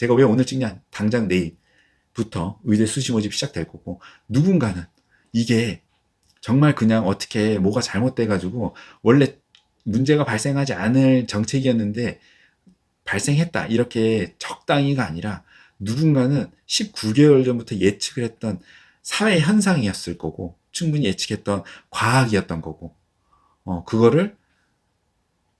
제가 왜 오늘 찍냐? 당장 내일부터 의대 수시 모집 시작될 거고, 누군가는 이게 정말 그냥 어떻게 뭐가 잘못돼가지고 원래 문제가 발생하지 않을 정책이었는데 발생했다, 이렇게 적당히가 아니라 누군가는 19개월 전부터 예측을 했던 사회 현상이었을 거고, 충분히 예측했던 과학이었던 거고, 그거를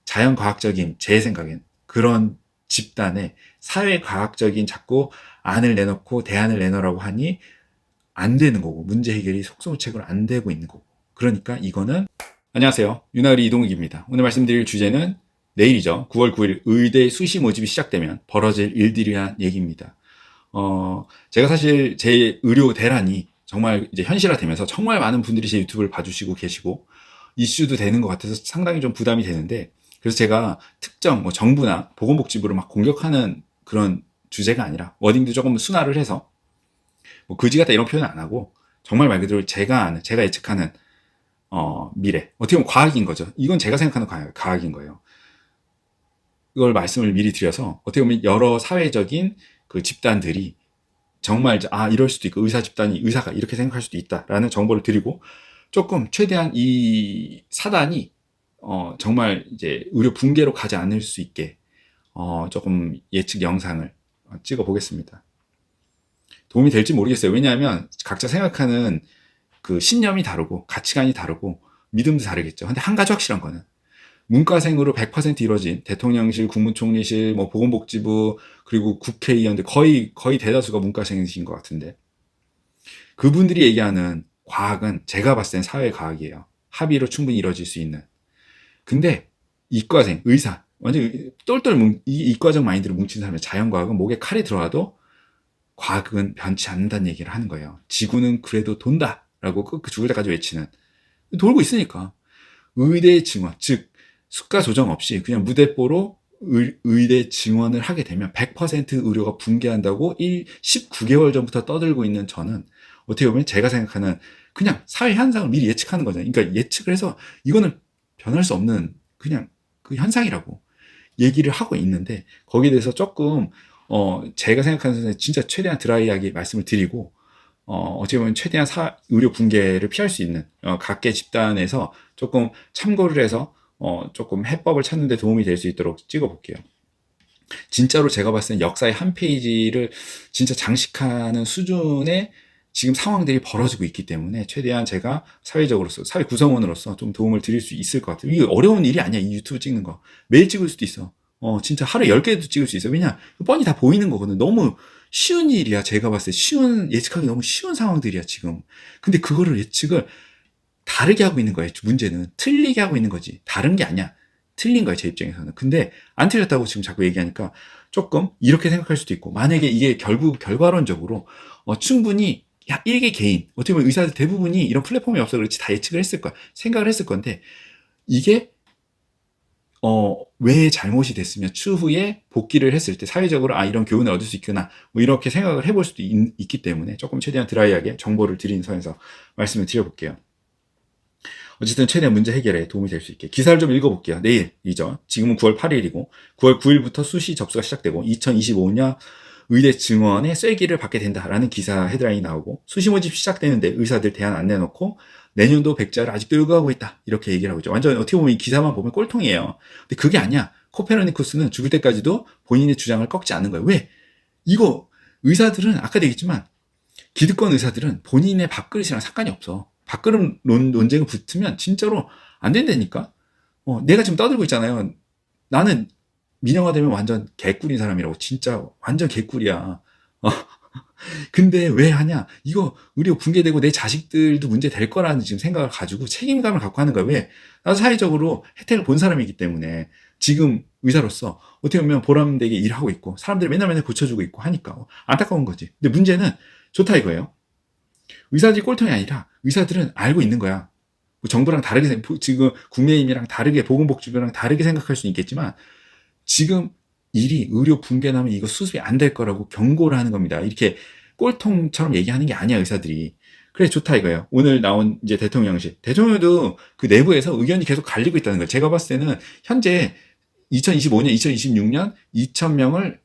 자연과학적인, 제 생각엔 그런 집단의 사회과학적인 자꾸 안을 내놓고 대안을 내놓으라고 하니 안 되는 거고, 문제 해결이 속수무책으로 안 되고 있는 거고. 그러니까 이거는, 안녕하세요, 윤하리 이동욱입니다. 오늘 말씀드릴 주제는 내일이죠. 9월 9일 의대 수시 모집이 시작되면 벌어질 일들에 대한 얘기입니다. 제가 사실 제 의료 대란이 정말 이제 현실화되면서 정말 많은 분들이 제 유튜브를 봐주시고 계시고 이슈도 되는 것 같아서 상당히 좀 부담이 되는데, 그래서 제가 특정 정부나 보건복지부를 막 공격하는 그런 주제가 아니라 워딩도 조금 순화를 해서 그지 같다 이런 표현은 안 하고, 정말 말 그대로 제가 아는, 제가 예측하는 미래, 어떻게 보면 과학인 거죠. 이건 제가 생각하는 과학인 거예요. 이걸 말씀을 미리 드려서 어떻게 보면 여러 사회적인 그 집단들이 정말 이럴 수도 있고, 의사가 이렇게 생각할 수도 있다라는 정보를 드리고, 조금 최대한 이 사단이 정말 이제 의료 붕괴로 가지 않을 수 있게 조금 예측 영상을 찍어 보겠습니다. 도움이 될지 모르겠어요. 왜냐하면 각자 생각하는 그 신념이 다르고 가치관이 다르고 믿음도 다르겠죠. 근데 한 가지 확실한 거는, 문과생으로 100% 이루어진 대통령실, 국무총리실, 보건복지부, 그리고 국회의원들 거의 대다수가 문과생이신 것 같은데, 그분들이 얘기하는 과학은 제가 봤을 땐 사회과학이에요. 합의로 충분히 이루어질 수 있는. 근데 이과생, 의사, 완전 똘똘 이과적 마인드로 뭉친 사람의 자연과학은 목에 칼이 들어와도 과학은 변치 않는다는 얘기를 하는 거예요. 지구는 그래도 돈다 라고 죽을 때까지 외치는, 돌고 있으니까. 의대 증원, 즉 수가 조정 없이 그냥 무대뽀로 의대 증원을 하게 되면 100% 의료가 붕괴한다고 19개월 전부터 떠들고 있는 저는, 어떻게 보면 제가 생각하는 그냥 사회 현상을 미리 예측하는 거잖아요. 그러니까 예측을 해서 이거는 변할 수 없는 그냥 그 현상이라고 얘기를 하고 있는데, 거기에 대해서 조금 제가 생각하는 선생님 진짜 최대한 드라이하게 말씀을 드리고, 어떻게 보면 최대한 의료 붕괴를 피할 수 있는 각계 집단에서 조금 참고를 해서 조금 해법을 찾는 데 도움이 될 수 있도록 찍어 볼게요. 진짜로 제가 봤을 때 역사의 한 페이지를 진짜 장식하는 수준의 지금 상황들이 벌어지고 있기 때문에, 최대한 제가 사회적으로서, 사회 구성원으로서 좀 도움을 드릴 수 있을 것 같아요. 이게 어려운 일이 아니야. 이 유튜브 찍는 거 매일 찍을 수도 있어. 진짜 하루에 10개도 찍을 수 있어. 왜냐, 뻔히 다 보이는 거거든. 너무 쉬운 일이야. 제가 봤을 때 예측하기 너무 쉬운 상황들이야 지금. 근데 그거를 예측을 다르게 하고 있는 거예요. 문제는 틀리게 하고 있는 거지, 다른 게 아니야. 틀린 거예요, 제 입장에서는. 근데 안 틀렸다고 지금 자꾸 얘기하니까 조금 이렇게 생각할 수도 있고, 만약에 이게 결국 결과론적으로 충분히 일개 개인, 어떻게 보면 의사들 대부분이 이런 플랫폼이 없어 그렇지 다 예측을 했을 거야. 생각을 했을 건데, 이게 왜 잘못이 됐으면 추후에 복귀를 했을 때 사회적으로 이런 교훈을 얻을 수 있구나, 이렇게 생각을 해볼 수도 있기 때문에 조금 최대한 드라이하게 정보를 드리는 선에서 말씀을 드려볼게요. 어쨌든 최대한 문제 해결에 도움이 될 수 있게 기사를 좀 읽어볼게요. 내일이죠. 지금은 9월 8일이고 9월 9일부터 수시 접수가 시작되고 2025년 의대 증원의 쐐기를 받게 된다라는 기사 헤드라인이 나오고, 수시 모집 시작되는데 의사들 대안 안 내놓고 내년도 백자를 아직도 요구하고 있다, 이렇게 얘기를 하고 있죠. 완전 어떻게 보면 이 기사만 보면 꼴통이에요. 근데 그게 아니야. 코페르니쿠스는 죽을 때까지도 본인의 주장을 꺾지 않는 거예요. 왜? 이거 의사들은 아까도 얘기했지만 기득권 의사들은 본인의 밥그릇이랑 상관이 없어. 밥그릇 논쟁을 붙으면 진짜로 안 된다니까. 내가 지금 떠들고 있잖아요. 나는 민영화되면 완전 개꿀인 사람이라고. 진짜 완전 개꿀이야. 근데 왜 하냐? 이거 의료 붕괴되고 내 자식들도 문제 될 거라는 지금 생각을 가지고 책임감을 갖고 하는 거야. 왜? 나도 사회적으로 혜택을 본 사람이기 때문에 지금 의사로서 어떻게 보면 보람되게 일하고 있고 사람들이 맨날 고쳐주고 있고 하니까 안타까운 거지. 근데 문제는 좋다 이거예요. 의사들이 꼴통이 아니라 의사들은 알고 있는 거야. 정부랑 다르게, 지금 국민의힘이랑 다르게, 보건복지부랑 다르게 생각할 수는 있겠지만, 지금 일이 의료 붕괴 나면 이거 수습이 안 될 거라고 경고를 하는 겁니다. 이렇게 꼴통처럼 얘기하는 게 아니야, 의사들이. 그래, 좋다 이거예요. 오늘 나온 이제 대통령도 그 내부에서 의견이 계속 갈리고 있다는 거예요. 제가 봤을 때는 현재 2025년, 2026년 2,000명을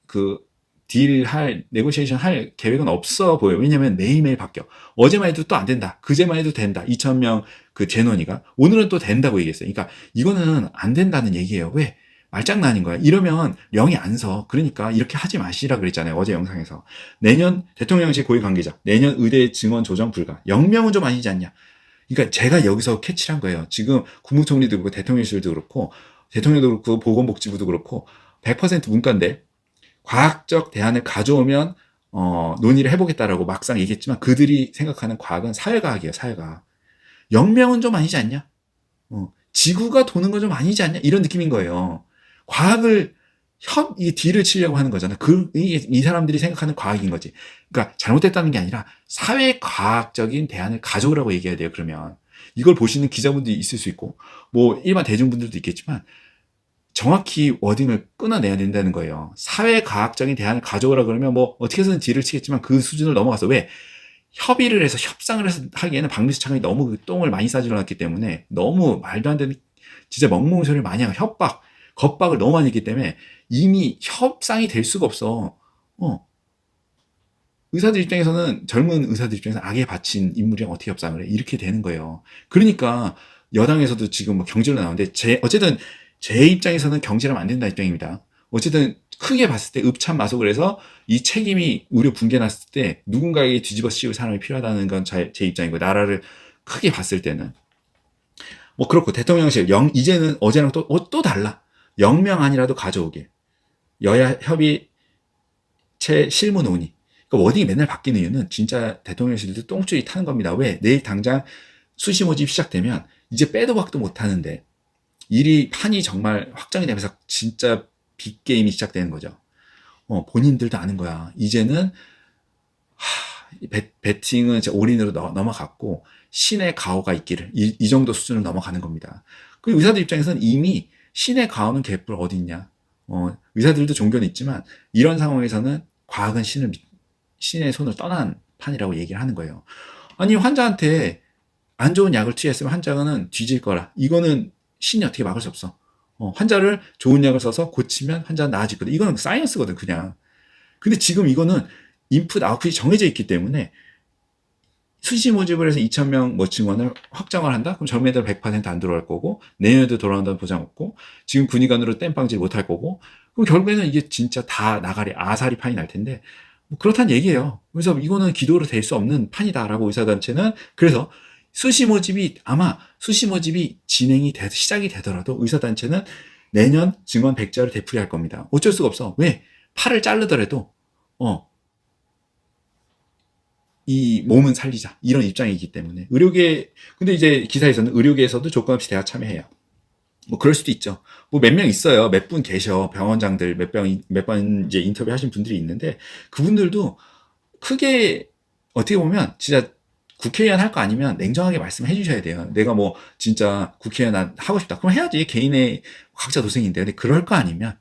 네고시에이션 할 계획은 없어 보여요. 왜냐면 매일매일 바뀌어. 어제만 해도 또 안 된다. 그제만 해도 된다. 2,000명 그 제논이가 오늘은 또 된다고 얘기했어요. 그러니까 이거는 안 된다는 얘기예요. 왜? 말장난인 거야. 이러면 령이 안 서. 그러니까 이렇게 하지 마시라 그랬잖아요. 어제 영상에서. 내년 대통령실 고위 관계자, 내년 의대 증원 조정 불가. 0명은 좀 아니지 않냐. 그러니까 제가 여기서 캐치를 한 거예요. 지금 국무총리도 그렇고 대통령실도 그렇고 대통령도 그렇고 보건복지부도 그렇고 100% 문과인데 과학적 대안을 가져오면 논의를 해보겠다라고 막상 얘기했지만 그들이 생각하는 과학은 사회과학이에요. 사회과학. 영명은 좀 아니지 않냐? 지구가 도는 건 좀 아니지 않냐? 이런 느낌인 거예요. 과학을 이 딜을 치려고 하는 거잖아. 이 사람들이 생각하는 과학인 거지. 그러니까 잘못됐다는 게 아니라 사회과학적인 대안을 가져오라고 얘기해야 돼요. 그러면 이걸 보시는 기자분들이 있을 수 있고 뭐 일반 대중분들도 있겠지만 정확히 워딩을 끊어내야 된다는 거예요. 사회과학적인 대안을 가져오라 그러면 뭐 어떻게 해서든 딜을 치겠지만 그 수준을 넘어가서 왜 협의를 해서 협상을 해서 하기에는 박미수 차관이 너무 그 똥을 많이 싸질러놨기 때문에 너무 말도 안 되는 진짜 멍멍이 소리를 많이 하고 겁박을 너무 많이 했기 때문에 이미 협상이 될 수가 없어. 의사들 입장에서는 젊은 의사들 입장에서 악에 바친 인물이랑 어떻게 협상을 해? 이렇게 되는 거예요. 그러니까 여당에서도 지금 뭐 경질로 나오는데 어쨌든 제 입장에서는 경질하면 안 된다는 입장입니다. 어쨌든 크게 봤을 때 읍참마속을 해서 이 책임이 의료 붕괴 났을 때 누군가에게 뒤집어 씌울 사람이 필요하다는 건 제 입장이고 나라를 크게 봤을 때는 뭐 그렇고 대통령실 이제는 어제랑 또 달라. 0명 가져오게. 여야 협의체 실무 논의. 그러니까 워딩이 맨날 바뀌는 이유는 진짜 대통령실도 똥줄이 타는 겁니다. 왜? 내일 당장 수시 모집 시작되면 이제 빼도 박도 못 하는데 판이 정말 확정이 되면서 진짜 빅게임이 시작되는 거죠. 본인들도 아는 거야. 이제는 배팅은 이제 올인으로 넘어갔고 신의 가호가 있기를 이 정도 수준을 넘어가는 겁니다. 그 의사들 입장에서는 이미 신의 가호는 개뿔 어디 있냐. 의사들도 종교는 있지만 이런 상황에서는 과학은 신의 손을 떠난 판이라고 얘기를 하는 거예요. 아니 환자한테 안 좋은 약을 투여했으면 환자는 뒤질 거라. 이거는 신이 어떻게 막을 수 없어. 환자를 좋은 약을 써서 고치면 환자는 나아질 거다. 이거는 사이언스거든 그냥. 근데 지금 이거는 인풋 아웃풋이 정해져 있기 때문에 수시 모집을 해서 2,000명 뭐 증원을 확정을 한다? 그럼 젊은 애들 100%안 들어갈 거고 내년에도 돌아온다는 보장 없고 지금 군의관으로 땜빵질 못할 거고 그럼 결국에는 이게 진짜 다 나가리 아사리 판이 날 텐데 뭐 그렇다는 얘기예요. 그래서 이거는 기도로 될 수 없는 판이다라고 의사단체는 그래서 수시 모집이 시작이 되더라도 의사단체는 내년 증원 100자를 되풀이할 겁니다. 어쩔 수가 없어. 왜? 팔을 자르더라도 이 몸은 살리자 이런 입장이기 때문에 근데 이제 기사에서는 의료계에서도 조건 없이 대화 참여해요. 뭐 그럴 수도 있죠. 뭐 몇 명 있어요. 몇 분 계셔. 병원장들 몇 번 이제 인터뷰 하신 분들이 있는데 그분들도 크게 어떻게 보면 진짜 국회의원 할 거 아니면 냉정하게 말씀해 주셔야 돼요. 내가 뭐 진짜 국회의원 하고 싶다. 그럼 해야지. 개인의 각자 도생인데. 근데 그럴 거 아니면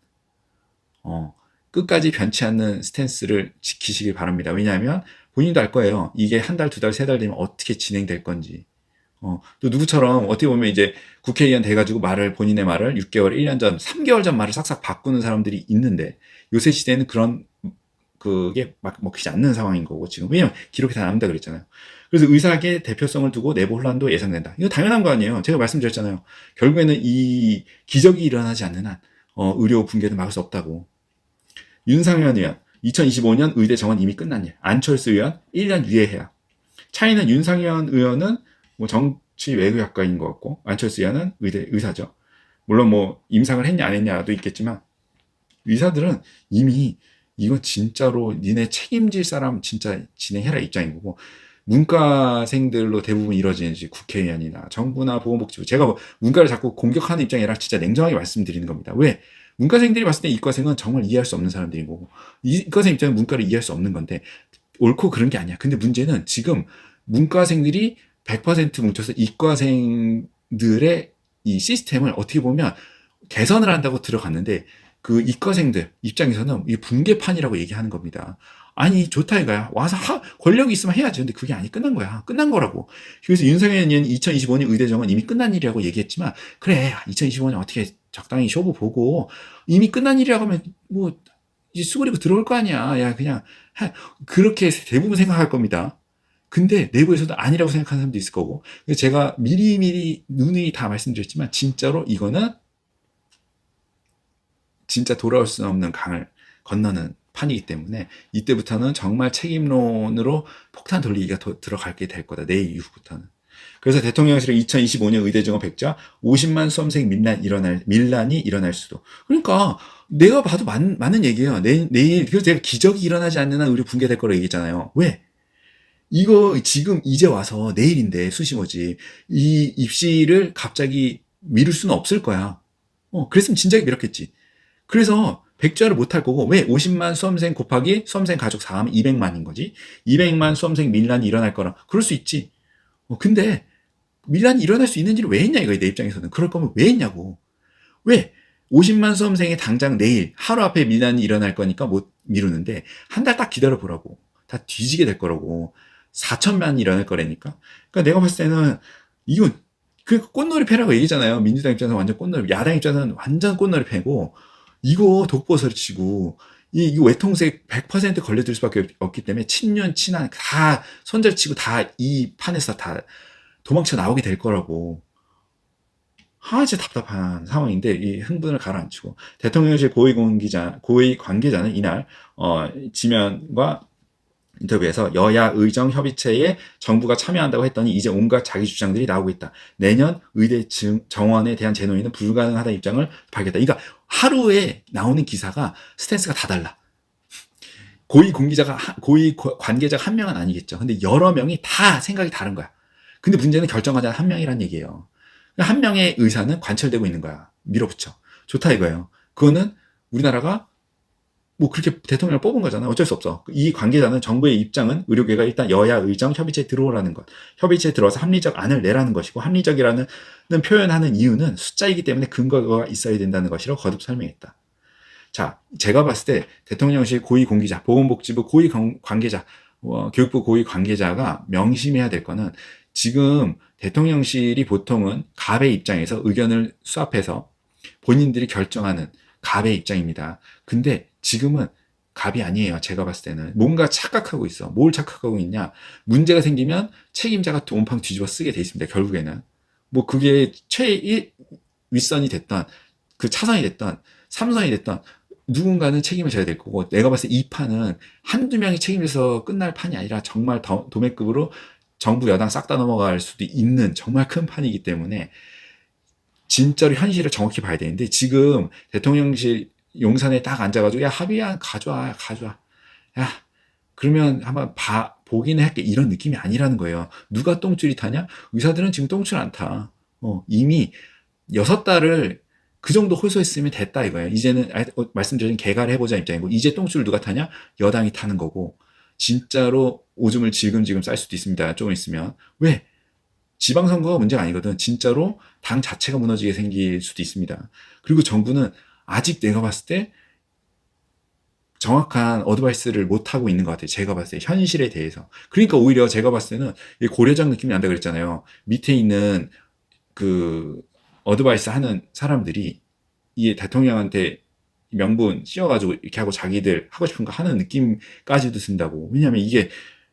끝까지 변치 않는 스탠스를 지키시길 바랍니다. 왜냐하면 본인도 알 거예요. 이게 한 달, 두 달, 세 달 되면 어떻게 진행될 건지. 또 누구처럼 어떻게 보면 이제 국회의원 돼가지고 본인의 말을 6개월, 1년 전, 3개월 전 말을 싹싹 바꾸는 사람들이 있는데 요새 시대에는 그게 막 먹히지 않는 상황인 거고 지금. 왜냐면 기록이 다 남는다 그랬잖아요. 그래서 의사계 대표성을 두고 내부 혼란도 예상된다. 이거 당연한 거 아니에요. 제가 말씀드렸잖아요. 결국에는 이 기적이 일어나지 않는 한 의료 붕괴는 막을 수 없다고. 윤상현 의원 2025년 의대 정원 이미 끝났냐. 안철수 의원 1년 유예해야. 차이는 윤상현 의원은 뭐 정치 외교학과인 것 같고 안철수 의원은 의사죠. 물론 뭐 임상을 했냐 안 했냐도 있겠지만 의사들은 이미 이건 진짜로 니네 책임질 사람 진짜 진행해라 입장인 거고 문과생들로 대부분 이루어지는지 국회의원이나 정부나 보건복지부 제가 문과를 자꾸 공격하는 입장이 아니라 진짜 냉정하게 말씀드리는 겁니다. 왜? 문과생들이 봤을 때 이과생은 정말 이해할 수 없는 사람들인 거고 이과생 입장은 문과를 이해할 수 없는 건데 옳고 그런 게 아니야. 근데 문제는 지금 문과생들이 100% 뭉쳐서 이과생들의 이 시스템을 어떻게 보면 개선을 한다고 들어갔는데 그 이과생들 입장에서는 이 붕괴판이라고 얘기하는 겁니다. 아니 좋다 이거야. 와서 권력이 있으면 해야지. 근데 그게 아니 끝난 거야. 끝난 거라고. 그래서 윤석열 의원이 2025년 의대 정원 이미 끝난 일이라고 얘기했지만 그래 2025년 어떻게 적당히 쇼부 보고 이미 끝난 일이라고 하면 뭐 이제 수그리고 들어올 거 아니야. 야, 그냥, 그렇게 대부분 생각할 겁니다. 근데 내부에서도 아니라고 생각하는 사람도 있을 거고. 그래서 제가 미리미리 누누이 다 말씀드렸지만, 진짜로 이거는 진짜 돌아올 수 없는 강을 건너는 판이기 때문에, 이때부터는 정말 책임론으로 폭탄 돌리기가 들어가게 될 거다. 내일 이후부터는. 그래서 대통령실의 2025년 의대증원 백자 50만 수험생 밀란이 일어날 수도. 그러니까 내가 봐도 맞는 얘기예요. 내일 그래서 제가 기적이 일어나지 않는 한 의료 붕괴될 거라고 얘기했잖아요. 왜? 이거 지금 이제 와서 내일인데 수시모집 이 입시를 갑자기 미룰 수는 없을 거야. 그랬으면 진작에 미뤘겠지. 그래서 백자를 못할 거고, 왜? 50만 수험생 곱하기 수험생 가족 4하면 200만인 거지. 200만 수험생 밀란이 일어날 거라. 그럴 수 있지. 근데 밀란이 일어날 수 있는지를 왜 했냐 이거야. 내 입장에서는. 그럴 거면 왜 했냐고. 왜? 50만 수험생이 당장 내일 하루 앞에 밀란이 일어날 거니까 못 미루는데, 한 달 딱 기다려 보라고. 다 뒤지게 될 거라고. 4천만이 일어날 거라니까. 그러니까 내가 봤을 때는 이건 그 꽃놀이 패라고 얘기잖아요. 민주당 입장에서는 완전 꽃놀이, 야당 입장에서는 완전 꽃놀이 패고, 이거 독보서를 치고, 이거 외통색 100% 걸려들 수밖에 없기 때문에 친년 친한 다 손절치고 다 이 판에서 다 도망쳐 나오게 될 거라고. 진짜 답답한 상황인데 이 흥분을 가라앉히고, 대통령실 고위 관계자는 이날 지면과 인터뷰에서 여야 의정 협의체에 정부가 참여한다고 했더니 이제 온갖 자기 주장들이 나오고 있다. 내년 의대 정원에 대한 재논의는 불가능하다는 입장을 밝혔다. 그러니까 하루에 나오는 기사가 스탠스가 다 달라. 고위 관계자가 한 명은 아니겠죠. 근데 여러 명이 다 생각이 다른 거야. 근데 문제는 결정하자는 한 명이란 얘기예요. 한 명의 의사는 관철되고 있는 거야. 밀어붙여. 좋다 이거예요. 그거는 우리나라가 뭐 그렇게 대통령을 뽑은 거잖아요. 어쩔 수 없어. 이 관계자는 정부의 입장은 의료계가 일단 여야 의정 협의체에 들어오라는 것. 협의체에 들어와서 합리적 안을 내라는 것이고, 합리적이라는 표현하는 이유는 숫자이기 때문에 근거가 있어야 된다는 것이라고 거듭 설명했다. 자, 제가 봤을 때 대통령실 고위 공기자, 보건복지부 고위 관계자, 교육부 고위 관계자가 명심해야 될 거는, 지금 대통령실이 보통은 갑의 입장에서 의견을 수합해서 본인들이 결정하는 갑의 입장입니다. 근데 지금은 갑이 아니에요. 제가 봤을 때는 뭔가 착각하고 있어. 뭘 착각하고 있냐? 문제가 생기면 책임자가 온팡 뒤집어 쓰게 돼 있습니다. 결국에는 뭐 그게 윗선이 됐던, 그 차선이 됐던, 3선이 됐던 누군가는 책임을 져야 될 거고, 내가 봤을 때 이 판은 한두 명이 책임져서 끝날 판이 아니라 정말 도매급으로 정부 여당 싹 다 넘어갈 수도 있는 정말 큰 판이기 때문에 진짜로 현실을 정확히 봐야 되는데, 지금 대통령실 용산에 딱 앉아가지고 야 합의안 가져와. 야 그러면 한번 보기는 할게, 이런 느낌이 아니라는 거예요. 누가 똥줄이 타냐? 의사들은 지금 똥줄 안 타. 이미 6달을 그 정도 호소했으면 됐다 이거예요. 이제는 말씀드린 개가를 해보자 입장이고, 이제 똥줄을 누가 타냐? 여당이 타는 거고, 진짜로 오줌을 질금질금 쌀 수도 있습니다. 조금 있으면. 왜? 지방선거가 문제가 아니거든. 진짜로 당 자체가 무너지게 생길 수도 있습니다. 그리고 정부는 아직 내가 봤을 때 정확한 어드바이스를 못하고 있는 것 같아요. 제가 봤을 때 현실에 대해서. 그러니까 오히려 제가 봤을 때는 고려장 느낌이 난다 그랬잖아요. 밑에 있는 그 어드바이스 하는 사람들이 이 대통령한테 명분 씌워가지고 이렇게 하고 자기들 하고 싶은 거 하는 느낌까지도 든다고. 왜냐하면 이게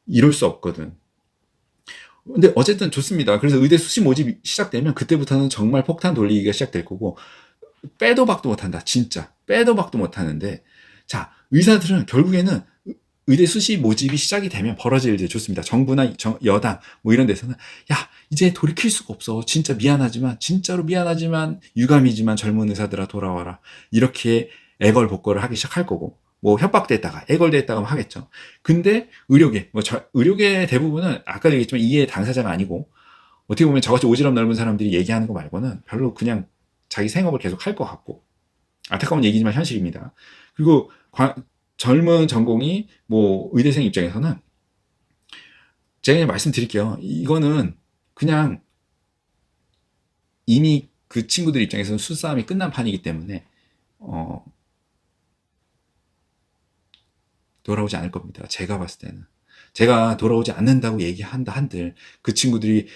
이럴 수 없거든. 근데 어쨌든 좋습니다. 그래서 의대 수시 모집이 시작되면 그때부터는 정말 폭탄 돌리기가 시작될 거고, 빼도 박도 못한다. 진짜 빼도 박도 못하는데, 자, 의사들은 결국에는 의대 수시 모집이 시작이 되면 벌어질 일이 좋습니다. 정부나 여당 뭐 이런 데서는 야 이제 돌이킬 수가 없어. 진짜 미안하지만, 진짜로 미안하지만 유감이지만 젊은 의사들아 돌아와라. 이렇게 애걸복걸을 하기 시작할 거고, 뭐 협박됐다가 애걸됐다가 하겠죠. 근데 의료계 대부분은 아까도 얘기했지만 이해 당사자가 아니고, 어떻게 보면 저같이 오지랖 넓은 사람들이 얘기하는 거 말고는 별로 그냥 자기 생업을 계속 할 것 같고, 안타까운 얘기지만 현실입니다. 그리고 젊은 전공이 뭐 의대생 입장에서는 제가 그냥 말씀드릴게요. 이거는 그냥 이미 그 친구들 입장에서는 수싸움이 끝난 판이기 때문에 돌아오지 않을 겁니다. 제가 봤을 때는. 제가 돌아오지 않는다고 얘기한다 한들 그 친구들이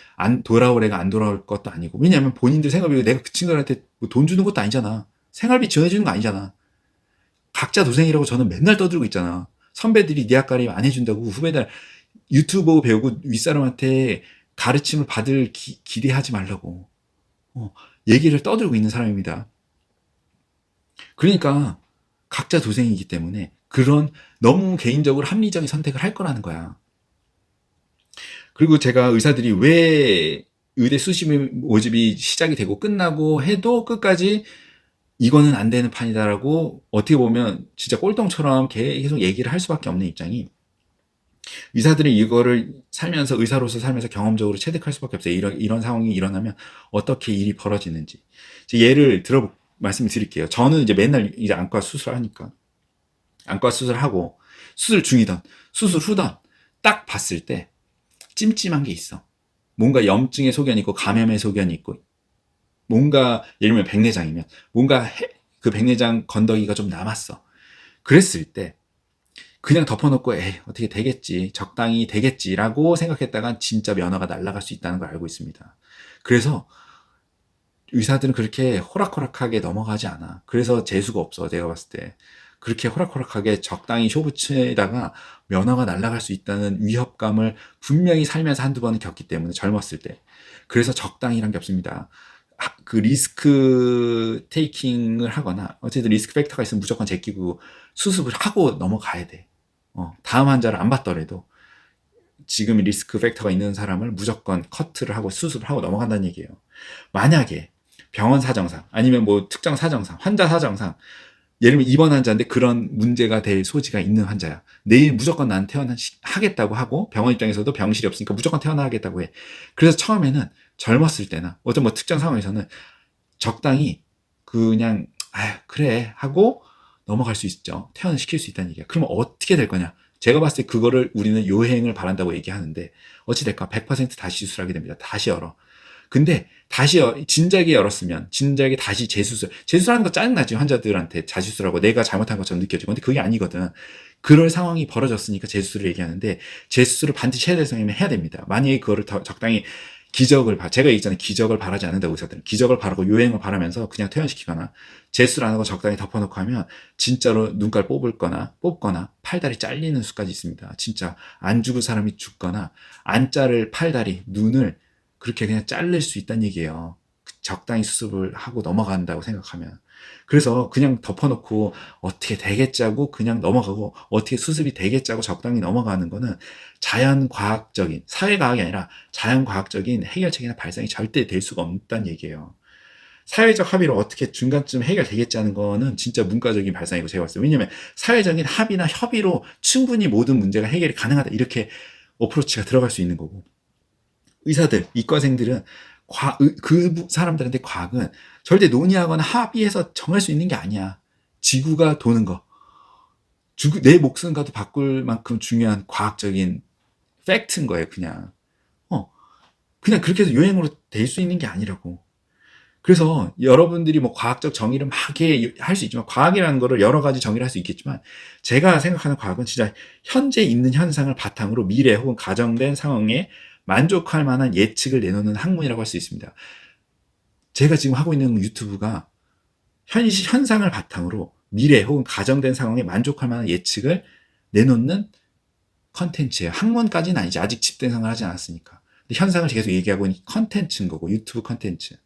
돌아올 애가 안 돌아올 것도 아니고, 왜냐하면 본인들 생업이고 내가 그 친구들한테 뭐 돈 주는 것도 아니잖아. 생활비 지원해주는 거 아니잖아. 각자 도생이라고 저는 맨날 떠들고 있잖아. 선배들이 네 앞가림 안 해준다고 후배들 유튜브 배우고 윗사람한테 가르침을 받을 기대하지 말라고 얘기를 떠들고 있는 사람입니다. 그러니까 각자 도생이기 때문에 그런 너무 개인적으로 합리적인 선택을 할 거라는 거야. 그리고 제가 의사들이 왜 의대 수시 모집이 시작이 되고 끝나고 해도 끝까지 이거는 안 되는 판이다라고 어떻게 보면 진짜 꼴통처럼 계속 얘기를 할 수밖에 없는 입장이, 의사들이 이거를 살면서 의사로서 살면서 경험적으로 체득할 수밖에 없어요. 이런 상황이 일어나면 어떻게 일이 벌어지는지. 예를 들어 말씀을 드릴게요. 저는 이제 맨날 이제 안과 수술하니까 안과 수술하고 수술 중이던 수술 후던 딱 봤을 때 찜찜한 게 있어. 뭔가 염증의 소견이 있고 감염의 소견이 있고, 뭔가 예를 들면 백내장이면 뭔가 그 백내장 건더기가 좀 남았어. 그랬을 때 그냥 덮어놓고 에이 어떻게 되겠지, 적당히 되겠지라고 생각했다간 진짜 면허가 날아갈 수 있다는 걸 알고 있습니다. 그래서 의사들은 그렇게 호락호락하게 넘어가지 않아. 그래서 재수가 없어. 내가 봤을 때 그렇게 호락호락하게 적당히 쇼부치에다가 면허가 날아갈 수 있다는 위협감을 분명히 살면서 한두 번은 겪기 때문에, 젊었을 때. 그래서 적당히란 게 없습니다. 그 리스크 테이킹을 하거나 어쨌든 리스크 팩터가 있으면 무조건 제끼고 수습을 하고 넘어가야 돼. 다음 환자를 안 봤더라도 지금 리스크 팩터가 있는 사람을 무조건 커트를 하고 수술을 하고 넘어간다는 얘기예요. 만약에 병원 사정상 아니면 뭐 특정 사정상, 환자 사정상, 예를 들면 입원 환자인데 그런 문제가 될 소지가 있는 환자야. 내일 무조건 난 퇴원하겠다고 하고 병원 입장에서도 병실이 없으니까 무조건 퇴원하겠다고 해. 그래서 처음에는 젊었을 때나 어떤 뭐 특정 상황에서는 적당히 그냥 그래 하고 넘어갈 수 있죠. 퇴원을 시킬 수 있다는 얘기야. 그러면 어떻게 될 거냐? 제가 봤을 때 그거를 우리는 요행을 바란다고 얘기하는데 어찌 될까? 100% 다시 수술하게 됩니다. 다시 열어. 근데 다시 진작에 열었으면 진작에 다시 재수술하는 거 짜증나지, 환자들한테 자수술하고 내가 잘못한 것처럼 느껴지고. 근데 그게 아니거든. 그럴 상황이 벌어졌으니까 재수술을 얘기하는데, 재수술을 반드시 해야 될 상황이면 해야 됩니다. 만약에 그거를 더 적당히 제가 얘기했잖아요. 기적을 바라지 않는다고 의사들은. 기적을 바라고 요행을 바라면서 그냥 퇴원시키거나 재수술 안 하고 적당히 덮어놓고 하면 진짜로 눈깔 뽑거나 팔다리 잘리는 수까지 있습니다. 진짜 안 죽을 사람이 죽거나 안 자를 팔다리, 눈을 그렇게 그냥 자를 수 있다는 얘기예요. 적당히 수습을 하고 넘어간다고 생각하면. 그래서 그냥 덮어놓고 어떻게 되겠지 하고 그냥 넘어가고, 어떻게 수습이 되겠지 하고 적당히 넘어가는 거는 자연과학적인, 사회과학이 아니라 자연과학적인 해결책이나 발상이 절대 될 수가 없다는 얘기예요. 사회적 합의로 어떻게 중간쯤 해결되겠지 하는 거는 진짜 문과적인 발상이고, 제가 봤어요. 왜냐면 사회적인 합의나 협의로 충분히 모든 문제가 해결이 가능하다, 이렇게 어프로치가 들어갈 수 있는 거고, 의사들, 이과생들은 그 사람들한테 과학은 절대 논의하거나 합의해서 정할 수 있는 게 아니야. 지구가 도는 거, 내 목숨과도 바꿀 만큼 중요한 과학적인 팩트인 거예요. 그냥 그렇게 해서 요행으로 될 수 있는 게 아니라고. 그래서 여러분들이 뭐 과학적 정의를 막 할 수 있지만, 과학이라는 거를 여러 가지 정의를 할 수 있겠지만, 제가 생각하는 과학은 진짜 현재 있는 현상을 바탕으로 미래 혹은 가정된 상황에 만족할 만한 예측을 내놓는 학문이라고 할 수 있습니다. 제가 지금 하고 있는 유튜브가 현상을 바탕으로 미래 혹은 가정된 상황에 만족할 만한 예측을 내놓는 컨텐츠예요. 학문까지는 아니지. 아직 집대성을 하지 않았으니까. 근데 현상을 계속 얘기하고 있는 컨텐츠인 거고, 유튜브 컨텐츠.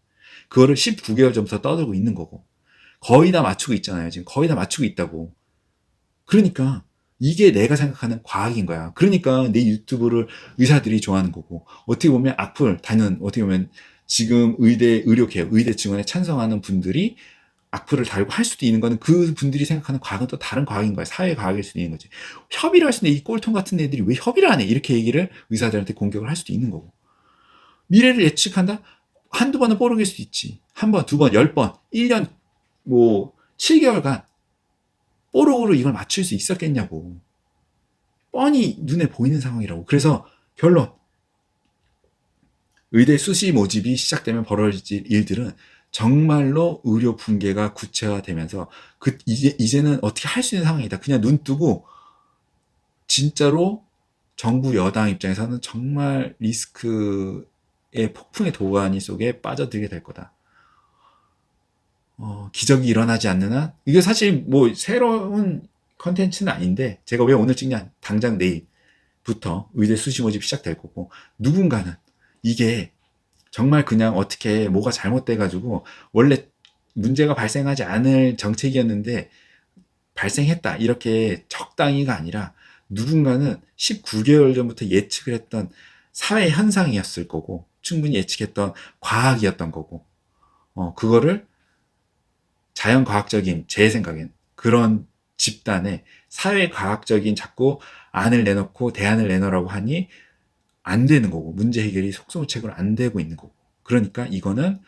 그거를 19개월 전부터 떠들고 있는 거고, 거의 다 맞추고 있잖아요. 지금 거의 다 맞추고 있다고. 그러니까 이게 내가 생각하는 과학인 거야. 그러니까 내 유튜브를 의사들이 좋아하는 거고, 어떻게 보면 악플 다는, 어떻게 보면 지금 의료개혁, 의대 증원에 찬성하는 분들이 악플을 달고 할 수도 있는 거는, 그 분들이 생각하는 과학은 또 다른 과학인 거야. 사회과학일 수도 있는 거지. 협의를 할 수 있는 이 꼴통 같은 애들이 왜 협의를 안 해? 이렇게 얘기를 의사들한테 공격을 할 수도 있는 거고. 미래를 예측한다? 한두 번은 뽀록일 수도 있지. 한 번, 두 번, 10번, 1년, 7개월간 뽀록으로 이걸 맞출 수 있었겠냐고. 뻔히 눈에 보이는 상황이라고. 그래서 결론. 의대 수시 모집이 시작되면 벌어질 일들은 정말로 의료 붕괴가 구체화되면서, 이제는 어떻게 할 수 있는 상황이다. 그냥 눈 뜨고 진짜로 정부 여당 입장에서는 정말 리스크의 폭풍의 도가니 속에 빠져들게 될 거다. 기적이 일어나지 않는 한, 이게 사실 뭐 새로운 컨텐츠는 아닌데, 제가 왜 오늘 찍냐, 당장 내일부터 의대 수시 모집 시작될 거고, 누군가는 이게 정말 그냥 어떻게 뭐가 잘못돼가지고, 원래 문제가 발생하지 않을 정책이었는데, 발생했다. 이렇게 적당히가 아니라, 누군가는 19개월 전부터 예측을 했던 사회 현상이었을 거고, 충분히 예측했던 과학이었던 거고, 그거를 자연과학적인, 제 생각엔 그런 집단에 사회과학적인 자꾸 안을 내놓고 대안을 내놓으라고 하니 안 되는 거고, 문제 해결이 속수무책으로 안 되고 있는 거고. 그러니까 이거는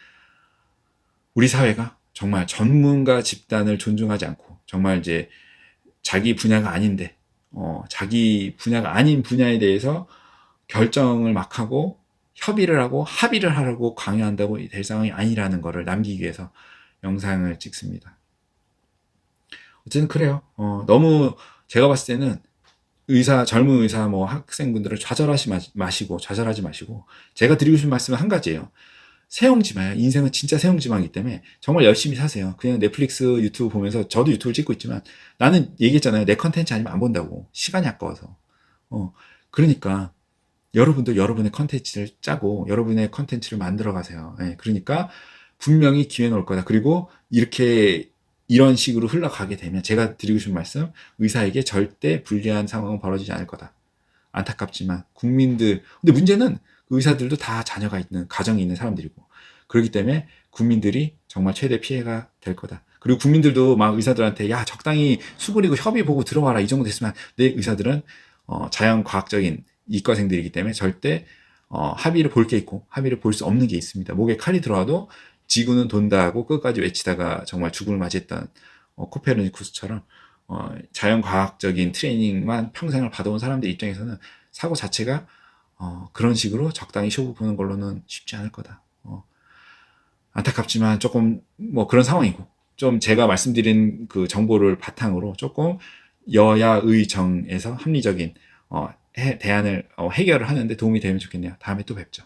우리 사회가 정말 전문가 집단을 존중하지 않고, 정말 이제 자기 분야가 아닌데, 자기 분야가 아닌 분야에 대해서 결정을 막 하고 협의를 하고 합의를 하라고 강요한다고 될 상황이 아니라는 거를 남기기 위해서 영상을 찍습니다. 어쨌든 그래요. 너무 제가 봤을 때는 젊은 의사 뭐 학생분들을 좌절하지 마시고, 제가 드리고 싶은 말씀은 한 가지예요. 세용지 마요. 인생은 진짜 세용지마이기 때문에 정말 열심히 사세요. 그냥 넷플릭스 유튜브 보면서, 저도 유튜브를 찍고 있지만 나는 얘기했잖아요. 내 컨텐츠 아니면 안 본다고. 시간이 아까워서. 그러니까 여러분도 여러분의 컨텐츠를 짜고 여러분의 컨텐츠를 만들어 가세요. 그러니까 분명히 기회는 올 거다. 그리고 이런 식으로 흘러가게 되면 제가 드리고 싶은 말씀, 의사에게 절대 불리한 상황은 벌어지지 않을 거다. 안타깝지만 국민들, 근데 문제는 의사들도 다 자녀가 있는, 가정이 있는 사람들이고, 그렇기 때문에 국민들이 정말 최대 피해가 될 거다. 그리고 국민들도 막 의사들한테 야 적당히 수그리고 협의 보고 들어와라, 이 정도 됐으면. 내 의사들은 자연과학적인 이과생들이기 때문에 절대 합의를 볼 게 있고 합의를 볼 수 없는 게 있습니다. 목에 칼이 들어와도 지구는 돈다 하고 끝까지 외치다가 정말 죽음을 맞이했던 코페르니쿠스처럼 자연과학적인 트레이닝만 평생을 받아온 사람들 입장에서는 사고 자체가 그런 식으로 적당히 쇼부 보는 걸로는 쉽지 않을 거다. 안타깝지만 조금 뭐 그런 상황이고, 좀 제가 말씀드린 그 정보를 바탕으로 조금 여야의 정에서 합리적인 대안을 해결을 하는데 도움이 되면 좋겠네요. 다음에 또 뵙죠.